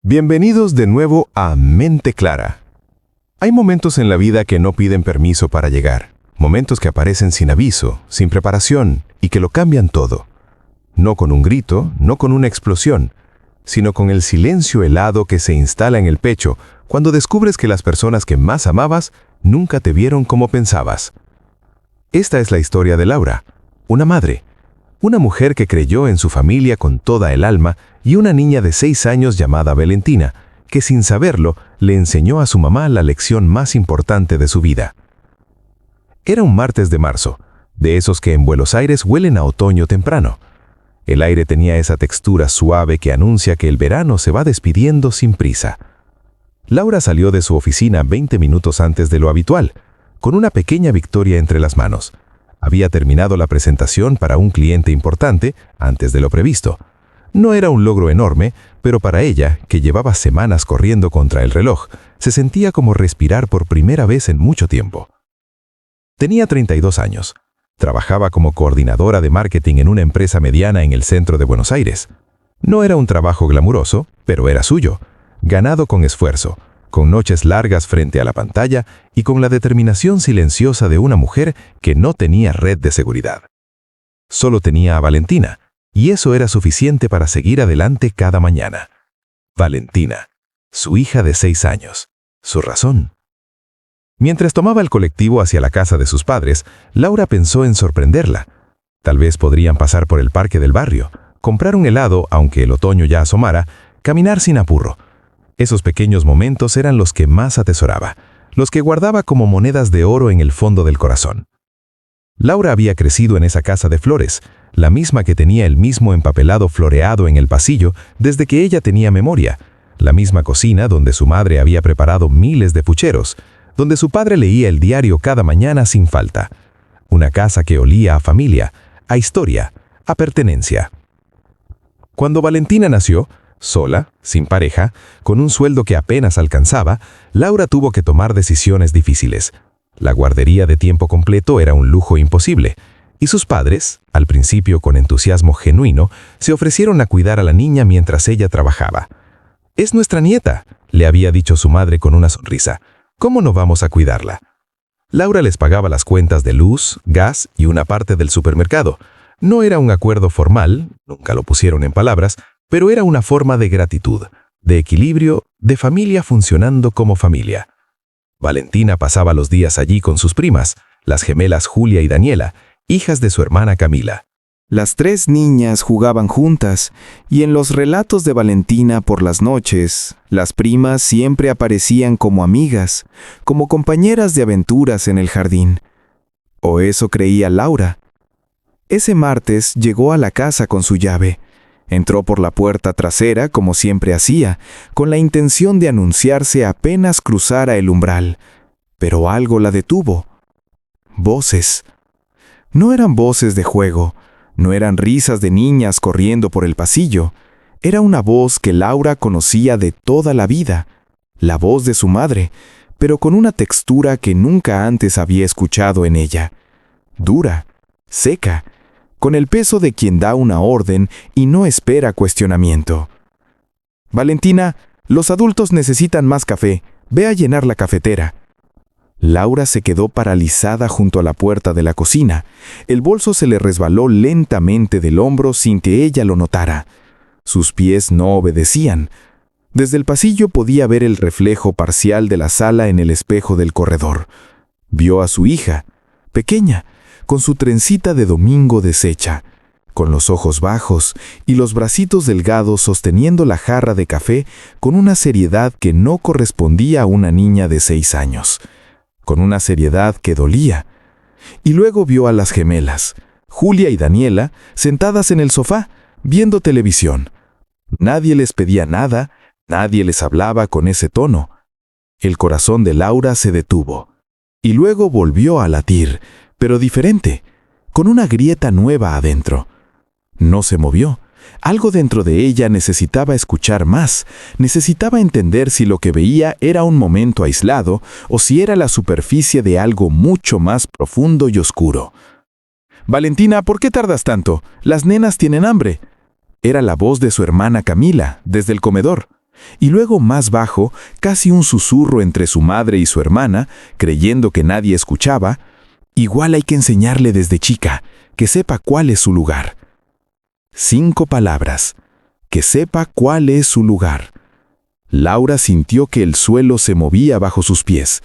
Bienvenidos de nuevo a Mente Clara. Hay momentos en la vida que no piden permiso para llegar, momentos que aparecen sin aviso, sin preparación y que lo cambian todo. No con un grito, no con una explosión, sino con el silencio helado que se instala en el pecho cuando descubres que las personas que más amabas nunca te vieron como pensabas. Esta es la historia de Laura, una madre, una mujer que creyó en su familia con toda el alma y una niña de 6 años llamada Valentina, que sin saberlo le enseñó a su mamá la lección más importante de su vida. Era un martes de marzo, de esos que en Buenos Aires huelen a otoño temprano. El aire tenía esa textura suave que anuncia que el verano se va despidiendo sin prisa. Laura salió de su oficina 20 minutos antes de lo habitual, con una pequeña victoria entre las manos. Había terminado la presentación para un cliente importante antes de lo previsto. No era un logro enorme, pero para ella, que llevaba semanas corriendo contra el reloj, se sentía como respirar por primera vez en mucho tiempo. Tenía 32 años. Trabajaba como coordinadora de marketing en una empresa mediana en el centro de Buenos Aires. No era un trabajo glamuroso, pero era suyo, ganado con esfuerzo, con noches largas frente a la pantalla y con la determinación silenciosa de una mujer que no tenía red de seguridad. Solo tenía a Valentina, y eso era suficiente para seguir adelante cada mañana. Valentina, su hija de 6 años, su razón. Mientras tomaba el colectivo hacia la casa de sus padres, Laura pensó en sorprenderla. Tal vez podrían pasar por el parque del barrio, comprar un helado aunque el otoño ya asomara, caminar sin apuro. Esos pequeños momentos eran los que más atesoraba, los que guardaba como monedas de oro en el fondo del corazón. Laura había crecido en esa casa de flores, la misma que tenía el mismo empapelado floreado en el pasillo desde que ella tenía memoria, la misma cocina donde su madre había preparado miles de pucheros, donde su padre leía el diario cada mañana sin falta. Una casa que olía a familia, a historia, a pertenencia. Cuando Valentina nació, sola, sin pareja, con un sueldo que apenas alcanzaba, Laura tuvo que tomar decisiones difíciles. La guardería de tiempo completo era un lujo imposible, y sus padres, al principio con entusiasmo genuino, se ofrecieron a cuidar a la niña mientras ella trabajaba. «Es nuestra nieta», le había dicho su madre con una sonrisa. «¿Cómo no vamos a cuidarla?». Laura les pagaba las cuentas de luz, gas y una parte del supermercado. No era un acuerdo formal, nunca lo pusieron en palabras, pero era una forma de gratitud, de equilibrio, de familia funcionando como familia. Valentina pasaba los días allí con sus primas, las gemelas Julia y Daniela, hijas de su hermana Camila. Las 3 niñas jugaban juntas, y en los relatos de Valentina por las noches, las primas siempre aparecían como amigas, como compañeras de aventuras en el jardín. O eso creía Laura. Ese martes llegó a la casa con su llave. Entró por la puerta trasera, como siempre hacía, con la intención de anunciarse apenas cruzara el umbral. Pero algo la detuvo. Voces. No eran voces de juego, no eran risas de niñas corriendo por el pasillo. Era una voz que Laura conocía de toda la vida, la voz de su madre, pero con una textura que nunca antes había escuchado en ella. Dura, seca, con el peso de quien da una orden y no espera cuestionamiento. «Valentina, los adultos necesitan más café. Ve a llenar la cafetera». Laura se quedó paralizada junto a la puerta de la cocina. El bolso se le resbaló lentamente del hombro sin que ella lo notara. Sus pies no obedecían. Desde el pasillo podía ver el reflejo parcial de la sala en el espejo del corredor. Vio a su hija, pequeña, con su trencita de domingo deshecha, con los ojos bajos y los bracitos delgados sosteniendo la jarra de café con una seriedad que no correspondía a una niña de 6 años, con una seriedad que dolía. Y luego vio a las gemelas, Julia y Daniela, sentadas en el sofá, viendo televisión. Nadie les pedía nada, nadie les hablaba con ese tono. El corazón de Laura se detuvo, y luego volvió a latir, pero diferente, con una grieta nueva adentro. No se movió. Algo dentro de ella necesitaba escuchar más, necesitaba entender si lo que veía era un momento aislado o si era la superficie de algo mucho más profundo y oscuro. «Valentina, ¿por qué tardas tanto? Las nenas tienen hambre». Era la voz de su hermana Camila, desde el comedor. Y luego más bajo, casi un susurro entre su madre y su hermana, creyendo que nadie escuchaba: igual hay que enseñarle desde chica, que sepa cuál es su lugar. 5 palabras: que sepa cuál es su lugar. Laura sintió que el suelo se movía bajo sus pies.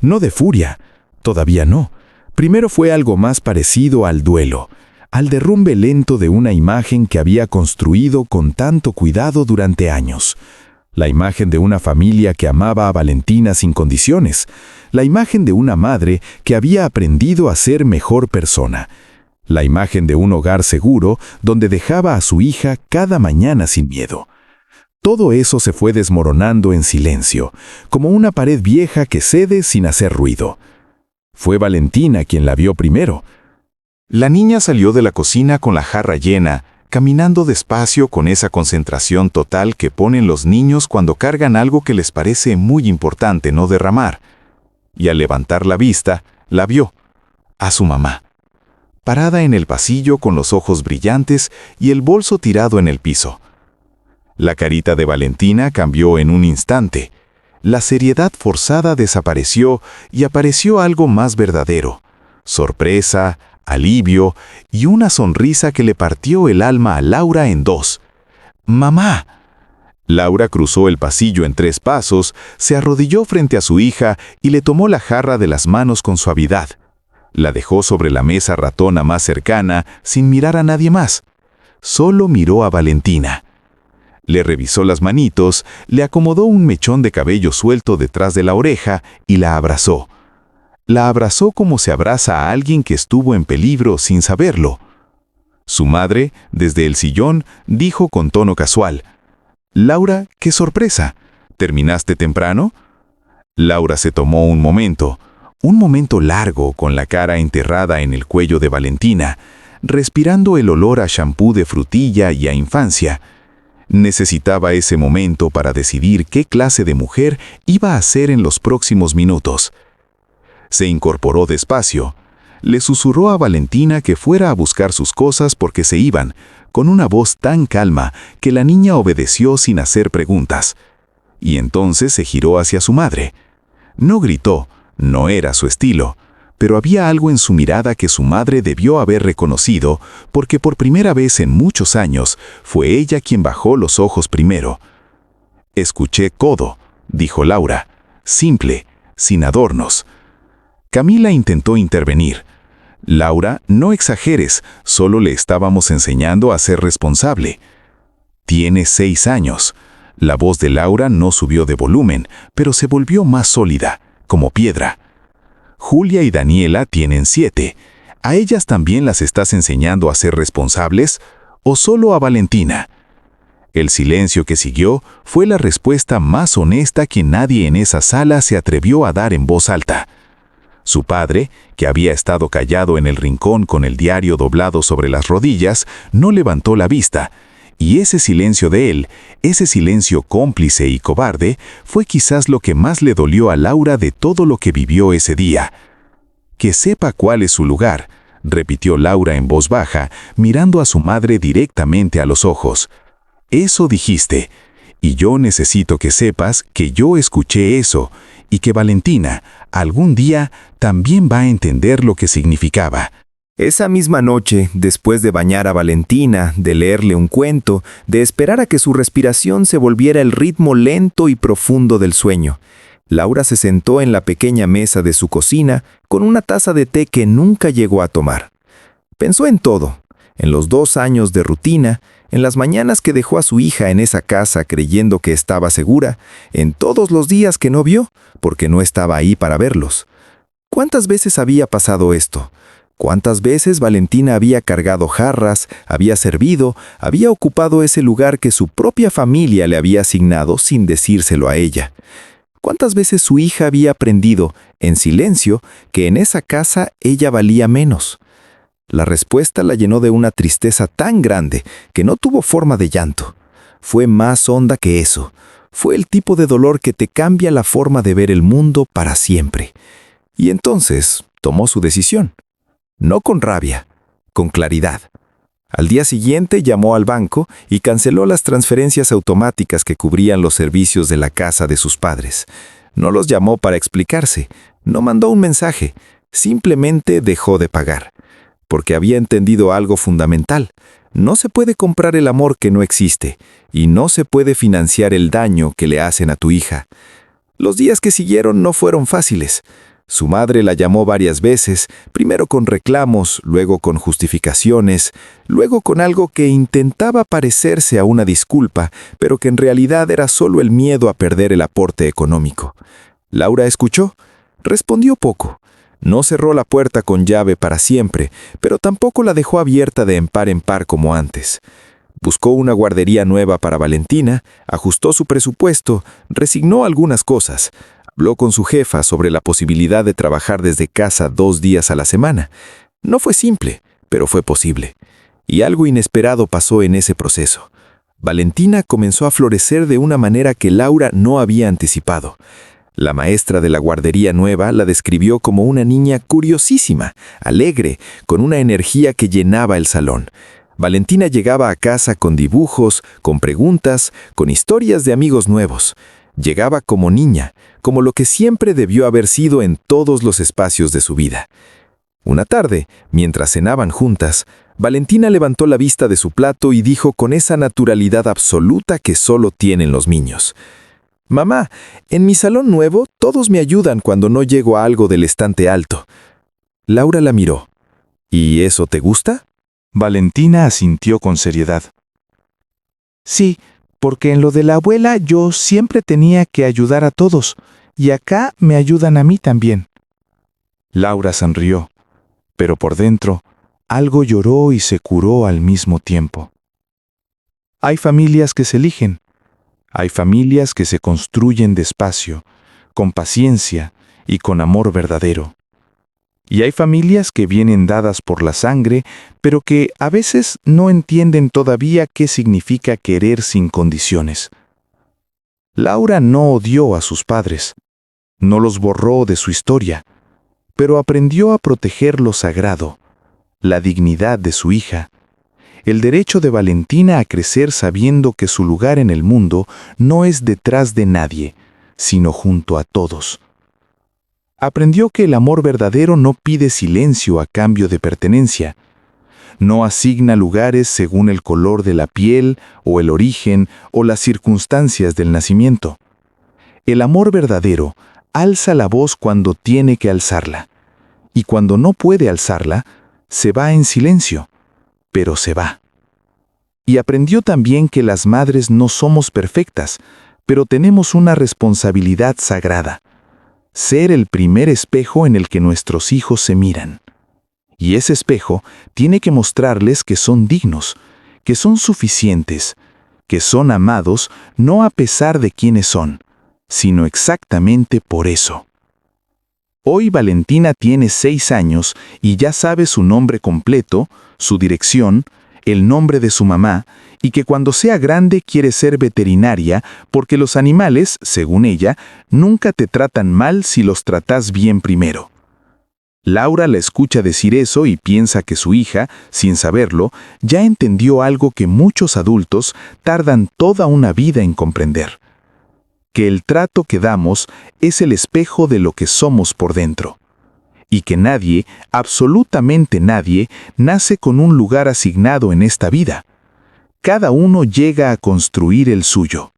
No de furia, todavía no. Primero fue algo más parecido al duelo, al derrumbe lento de una imagen que había construido con tanto cuidado durante años. La imagen de una familia que amaba a Valentina sin condiciones. La imagen de una madre que había aprendido a ser mejor persona. La imagen de un hogar seguro donde dejaba a su hija cada mañana sin miedo. Todo eso se fue desmoronando en silencio, como una pared vieja que cede sin hacer ruido. Fue Valentina quien la vio primero. La niña salió de la cocina con la jarra llena, caminando despacio con esa concentración total que ponen los niños cuando cargan algo que les parece muy importante no derramar. Y al levantar la vista, la vio, a su mamá, parada en el pasillo con los ojos brillantes y el bolso tirado en el piso. La carita de Valentina cambió en un instante. La seriedad forzada desapareció y apareció algo más verdadero: sorpresa, alivio y una sonrisa que le partió el alma a Laura en 2. ¡Mamá! Laura cruzó el pasillo en 3 pasos, se arrodilló frente a su hija y le tomó la jarra de las manos con suavidad. La dejó sobre la mesa ratona más cercana, sin mirar a nadie más. Solo miró a Valentina. Le revisó las manitos, le acomodó un mechón de cabello suelto detrás de la oreja y la abrazó. La abrazó como se abraza a alguien que estuvo en peligro sin saberlo. Su madre, desde el sillón, dijo con tono casual: «Laura, qué sorpresa. ¿Terminaste temprano?» Laura se tomó un momento largo, con la cara enterrada en el cuello de Valentina, respirando el olor a shampoo de frutilla y a infancia. Necesitaba ese momento para decidir qué clase de mujer iba a ser en los próximos minutos. Se incorporó despacio. Le susurró a Valentina que fuera a buscar sus cosas porque se iban, con una voz tan calma que la niña obedeció sin hacer preguntas. Y entonces se giró hacia su madre. No gritó, no era su estilo, pero había algo en su mirada que su madre debió haber reconocido, porque por primera vez en muchos años fue ella quien bajó los ojos primero. «Escuché codo», dijo Laura, simple, sin adornos. Camila intentó intervenir. «Laura, no exageres, solo le estábamos enseñando a ser responsable». «Tiene 6 años». La voz de Laura no subió de volumen, pero se volvió más sólida, como piedra. «Julia y Daniela tienen 7. ¿A ellas también las estás enseñando a ser responsables o solo a Valentina?» El silencio que siguió fue la respuesta más honesta que nadie en esa sala se atrevió a dar en voz alta. Su padre, que había estado callado en el rincón con el diario doblado sobre las rodillas, no levantó la vista, y ese silencio de él, ese silencio cómplice y cobarde, fue quizás lo que más le dolió a Laura de todo lo que vivió ese día. «Que sepa cuál es su lugar», repitió Laura en voz baja, mirando a su madre directamente a los ojos. «Eso dijiste, y yo necesito que sepas que yo escuché eso, y que Valentina, algún día, también va a entender lo que significaba». Esa misma noche, después de bañar a Valentina, de leerle un cuento, de esperar a que su respiración se volviera el ritmo lento y profundo del sueño, Laura se sentó en la pequeña mesa de su cocina con una taza de té que nunca llegó a tomar. Pensó en todo, en los 2 años de rutina, en las mañanas que dejó a su hija en esa casa creyendo que estaba segura, en todos los días que no vio, porque no estaba ahí para verlos. ¿Cuántas veces había pasado esto? ¿Cuántas veces Valentina había cargado jarras, había servido, había ocupado ese lugar que su propia familia le había asignado sin decírselo a ella? ¿Cuántas veces su hija había aprendido, en silencio, que en esa casa ella valía menos? La respuesta la llenó de una tristeza tan grande que no tuvo forma de llanto. Fue más honda que eso. Fue el tipo de dolor que te cambia la forma de ver el mundo para siempre. Y entonces tomó su decisión. No con rabia, con claridad. Al día siguiente llamó al banco y canceló las transferencias automáticas que cubrían los servicios de la casa de sus padres. No los llamó para explicarse, no mandó un mensaje, simplemente dejó de pagar. Porque había entendido algo fundamental. No se puede comprar el amor que no existe, y no se puede financiar el daño que le hacen a tu hija. Los días que siguieron no fueron fáciles. Su madre la llamó varias veces, primero con reclamos, luego con justificaciones, luego con algo que intentaba parecerse a una disculpa, pero que en realidad era solo el miedo a perder el aporte económico. Laura escuchó, respondió poco. No cerró la puerta con llave para siempre, pero tampoco la dejó abierta de en par como antes. Buscó una guardería nueva para Valentina, ajustó su presupuesto, resignó algunas cosas. Habló con su jefa sobre la posibilidad de trabajar desde casa 2 días a la semana. No fue simple, pero fue posible. Y algo inesperado pasó en ese proceso. Valentina comenzó a florecer de una manera que Laura no había anticipado. La maestra de la guardería nueva la describió como una niña curiosísima, alegre, con una energía que llenaba el salón. Valentina llegaba a casa con dibujos, con preguntas, con historias de amigos nuevos. Llegaba como niña, como lo que siempre debió haber sido en todos los espacios de su vida. Una tarde, mientras cenaban juntas, Valentina levantó la vista de su plato y dijo con esa naturalidad absoluta que solo tienen los niños: «Mamá, en mi salón nuevo todos me ayudan cuando no llego a algo del estante alto». Laura la miró. «¿Y eso te gusta?». Valentina asintió con seriedad. Sí, porque en lo de la abuela yo siempre tenía que ayudar a todos, y acá me ayudan a mí también. Laura sonrió, pero por dentro algo lloró y se curó al mismo tiempo. Hay familias que se eligen, hay familias que se construyen despacio, con paciencia y con amor verdadero. Y hay familias que vienen dadas por la sangre, pero que a veces no entienden todavía qué significa querer sin condiciones. Laura no odió a sus padres, no los borró de su historia, pero aprendió a proteger lo sagrado, la dignidad de su hija, el derecho de Valentina a crecer sabiendo que su lugar en el mundo no es detrás de nadie, sino junto a todos. Aprendió que el amor verdadero no pide silencio a cambio de pertenencia. No asigna lugares según el color de la piel o el origen o las circunstancias del nacimiento. El amor verdadero alza la voz cuando tiene que alzarla. Y cuando no puede alzarla, se va en silencio, pero se va. Y aprendió también que las madres no somos perfectas, pero tenemos una responsabilidad sagrada: ser el primer espejo en el que nuestros hijos se miran. Y ese espejo tiene que mostrarles que son dignos, que son suficientes, que son amados no a pesar de quiénes son, sino exactamente por eso. Hoy Valentina tiene 6 años y ya sabe su nombre completo, su dirección, el nombre de su mamá, y que cuando sea grande quiere ser veterinaria porque los animales, según ella, nunca te tratan mal si los tratas bien primero. Laura la escucha decir eso y piensa que su hija, sin saberlo, ya entendió algo que muchos adultos tardan toda una vida en comprender: que el trato que damos es el espejo de lo que somos por dentro. Y que nadie, absolutamente nadie, nace con un lugar asignado en esta vida. Cada uno llega a construir el suyo.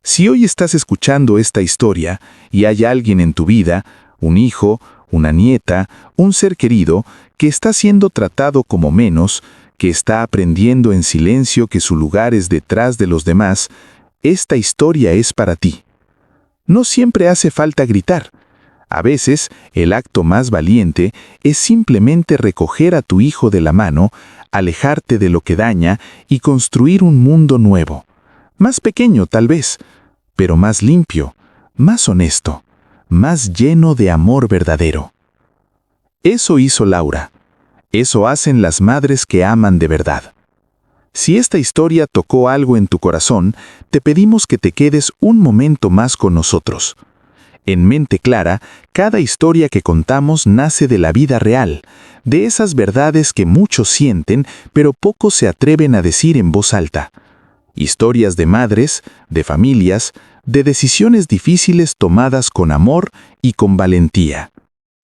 Si hoy estás escuchando esta historia y hay alguien en tu vida, un hijo, una nieta, un ser querido, que está siendo tratado como menos, que está aprendiendo en silencio que su lugar es detrás de los demás, esta historia es para ti. No siempre hace falta gritar. A veces, el acto más valiente es simplemente recoger a tu hijo de la mano, alejarte de lo que daña y construir un mundo nuevo. Más pequeño, tal vez, pero más limpio, más honesto, más lleno de amor verdadero. Eso hizo Laura. Eso hacen las madres que aman de verdad. Si esta historia tocó algo en tu corazón, te pedimos que te quedes un momento más con nosotros. En Mente Clara, cada historia que contamos nace de la vida real, de esas verdades que muchos sienten, pero pocos se atreven a decir en voz alta. Historias de madres, de familias, de decisiones difíciles tomadas con amor y con valentía.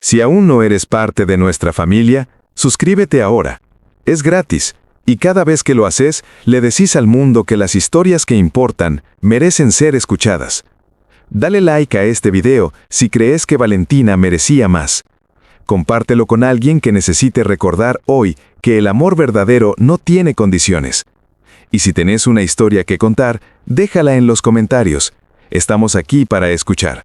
Si aún no eres parte de nuestra familia, suscríbete ahora. Es gratis, y cada vez que lo haces, le decís al mundo que las historias que importan merecen ser escuchadas. Dale like a este video si crees que Valentina merecía más. Compártelo con alguien que necesite recordar hoy que el amor verdadero no tiene condiciones. Y si tenés una historia que contar, déjala en los comentarios. Estamos aquí para escuchar.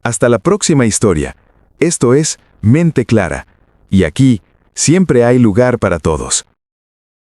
Hasta la próxima historia. Esto es Mente Clara. Y aquí siempre hay lugar para todos.